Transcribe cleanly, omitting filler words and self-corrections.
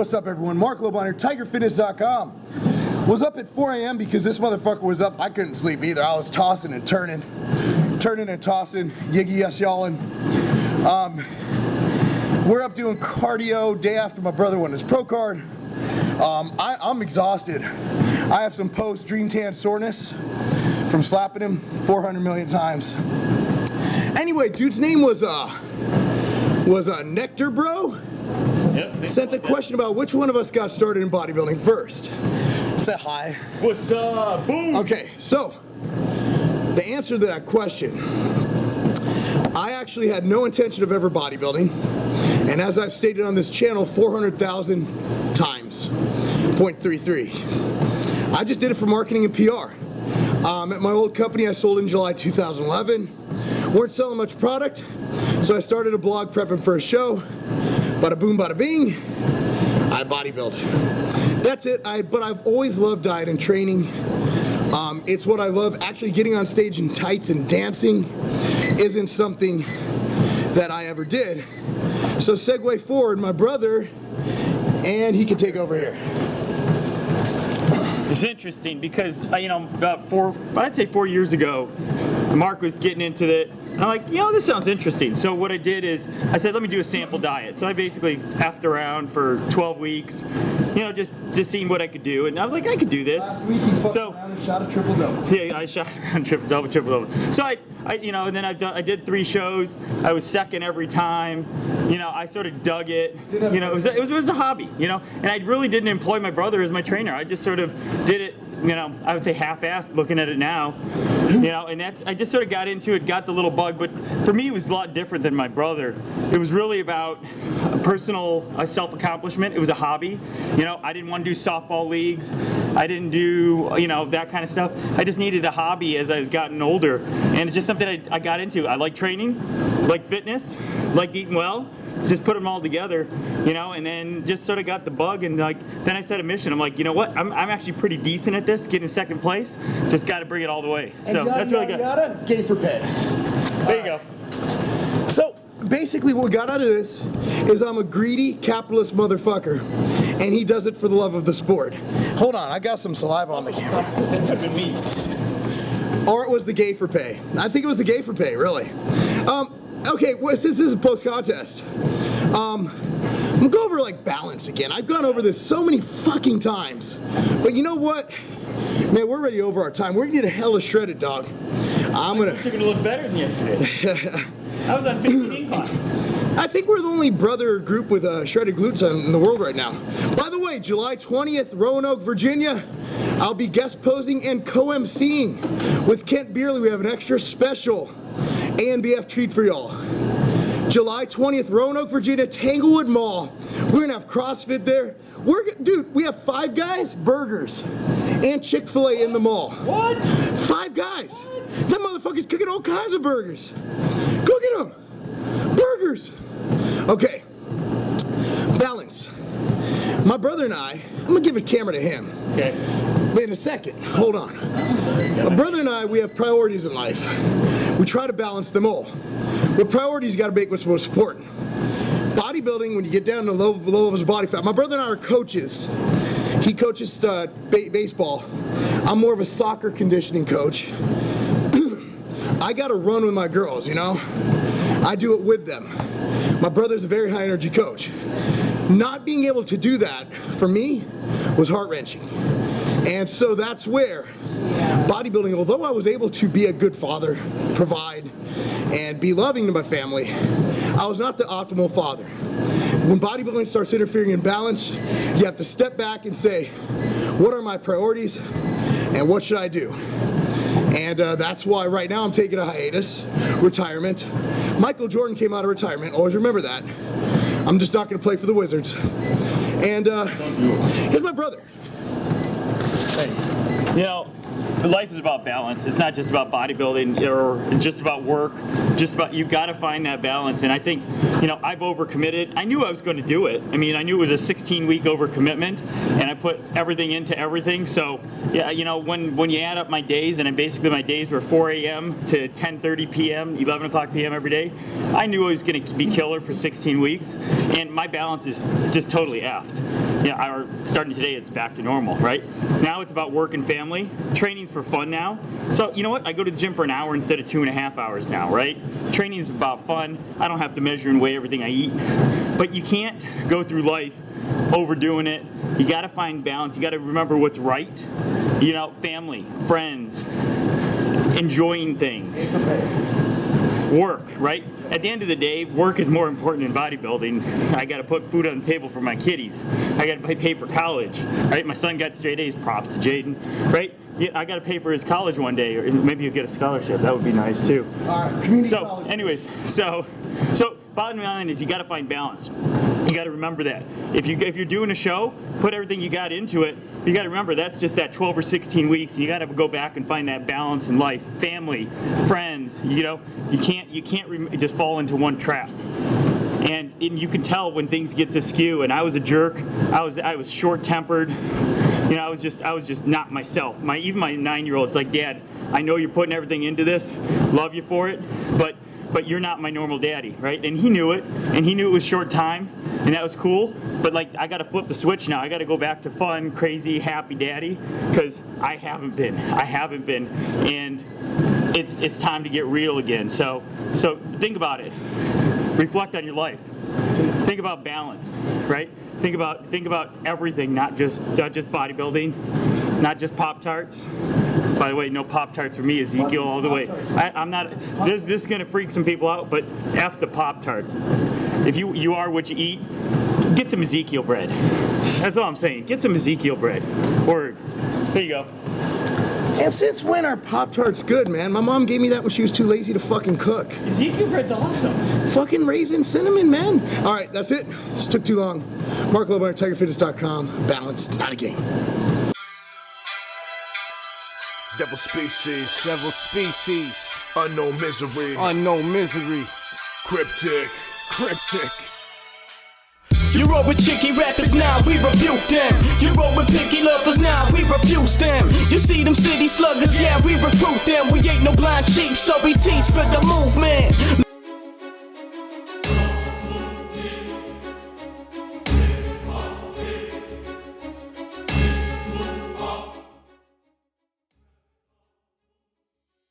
What's up, everyone? Marc here, TigerFitness.com. Was up at 4 a.m. because this motherfucker was up. I couldn't sleep either. I was tossing and turning and tossing, yiggy yes y'allin'. We're up doing cardio day after my brother won his pro card. I'm exhausted. I have some post dream tan soreness from slapping him 400 million times. Anyway, dude's name was Nectar Bro. Yep, sent a question about which one of us got started in bodybuilding first. Say hi. What's up? Boom. Okay, so the answer to that question, I actually had no intention of ever bodybuilding, and as I've stated on this channel 400,000 times, 0.33. I just did it for marketing and PR. At my old company I sold in July 2011. Weren't selling much product, so I started a blog prepping for a show. Bada boom, bada bing, I bodybuild. That's it, but I've always loved diet and training. It's what I love. Actually getting on stage in tights and dancing isn't something that I ever did. So segue forward, my brother, and he can take over here. It's interesting because, about I'd say 4 years ago, Mark was getting into it. And I'm like, this sounds interesting. So what I did is, I said, let me do a sample diet. So I basically effed around for 12 weeks, just seeing what I could do. And I was like, I could do this. Last week he fucked around and shot a triple-double. Yeah, I shot around triple-double. So and then I did 3 shows. I was second every time. I sort of dug it. It was a hobby, and I really didn't employ my brother as my trainer. I just sort of did it, I would say half-assed looking at it now. And I just sort of got into it, got the little bug, but for me it was a lot different than my brother. It was really about personal self-accomplishment. It was a hobby. I didn't want to do softball leagues. I didn't do, that kind of stuff. I just needed a hobby as I was gotten older. And it's just something I got into. I like training, like fitness, like eating well. Just put them all together, and then just sort of got the bug, and then I set a mission. I'm like, you know what? I'm actually pretty decent at this, getting second place. Just got to bring it all the way. So that's really good. Gay for pay. There you go. So basically what we got out of this is I'm a greedy capitalist motherfucker, and he does it for the love of the sport. Hold on, I got some saliva on the camera. That's me. Or it was the gay for pay. I think it was the gay for pay, really. Okay, well, since this is a post-contest, I'm gonna go over balance again. I've gone over this so many fucking times, but you know what? Man, we're already over our time. We're gonna get a hella shredded, dog. You're gonna look better than yesterday. I was on 15 climb. I think we're the only brother group with shredded glutes in the world right now. By the way, July 20th, Roanoke, Virginia, I'll be guest posing and co-emceeing with Kent Beerley. We have an extra special ANBF treat for y'all. July 20th, Roanoke, Virginia, Tanglewood Mall. We're gonna have CrossFit there. Dude, we have Five Guys burgers and Chick-fil-A in the mall. What? Five Guys. What? That motherfucker's cooking all kinds of burgers. Go get them. Burgers. Okay. Balance. My brother and I'm gonna give a camera to him. Okay. In a second, hold on. My brother and we have priorities in life. We try to balance them all. But priorities you gotta make what's most important. Bodybuilding, when you get down to low levels of body fat, my brother and I are coaches. He coaches baseball. I'm more of a soccer conditioning coach. I gotta run with my girls, I do it with them. My brother's a very high energy coach. Not being able to do that, for me, was heart-wrenching. And so that's where bodybuilding, although I was able to be a good father, provide, and be loving to my family, I was not the optimal father. When bodybuilding starts interfering in balance, you have to step back and say, what are my priorities and what should I do? And that's why right now I'm taking a hiatus, retirement. Michael Jordan came out of retirement, always remember that. I'm just not gonna play for the Wizards. And here's my brother. Life is about balance. It's not just about bodybuilding or just about work. You got to find that balance. And I think, I've overcommitted. I knew I was going to do it. I knew it was a 16-week overcommitment, and I put everything into everything. So, yeah, when you add up my days, and basically my days were 4 a.m. to 10:30 p.m., 11 o'clock p.m. every day, I knew I was going to be killer for 16 weeks, and my balance is just totally effed. or starting today, it's back to normal, right? Now it's about work and family. Training's for fun now. So you know what? I go to the gym for an hour instead of 2.5 hours now, right? Training's about fun. I don't have to measure and weigh everything I eat. But you can't go through life overdoing it. You got to find balance. You got to remember what's right. You know, family, friends, enjoying things. Work, right? At the end of the day, work is more important than bodybuilding. I got to put food on the table for my kiddies. I got to pay for college, right? My son got straight A's, props to Jaden, right? Yeah, I got to pay for his college one day, or maybe you'll get a scholarship. That would be nice too. All right, community So, college. anyways, so bottom line is you got to find balance. You got to remember that. If you're doing a show, put everything you got into it. You got to remember that's just that 12 or 16 weeks. And you got to go back and find that balance in life, family, friends. You know, you can't just fall into one trap. And you can tell when things get askew. And I was a jerk. I was short-tempered. You know, I was just not myself. Even my 9-year-old's like, Dad, I know you're putting everything into this. Love you for it, but you're not my normal daddy, right? And he knew it, and he knew it was short time, and that was cool. But like, I got to flip the switch now. I got to go back to fun, crazy, happy daddy, because I haven't been, and it's time to get real again. So think about it. Reflect on your life. Think about balance, right? Think about everything, not just bodybuilding, not just Pop-Tarts. By the way, no Pop-Tarts for me, Ezekiel all the way. I'm not, this is gonna freak some people out, but F the Pop-Tarts. If you are what you eat, get some Ezekiel bread. That's all I'm saying. Get some Ezekiel bread. Word. There you go. And since when are Pop-Tarts good, man? My mom gave me that when she was too lazy to fucking cook. Ezekiel bread's awesome. Fucking raisin cinnamon, man. All right, that's it. This took too long. Marc Lobo, TigerFitness.com. Balance, it's not a game. Devil species, Devil species, unknown misery, unknown misery, cryptic. You roll with chicky rappers, now we rebuke them. You roll with picky lovers, now we refuse them. You see them city sluggers, yeah, we recruit them. We ain't no blind sheep, so we teach for the move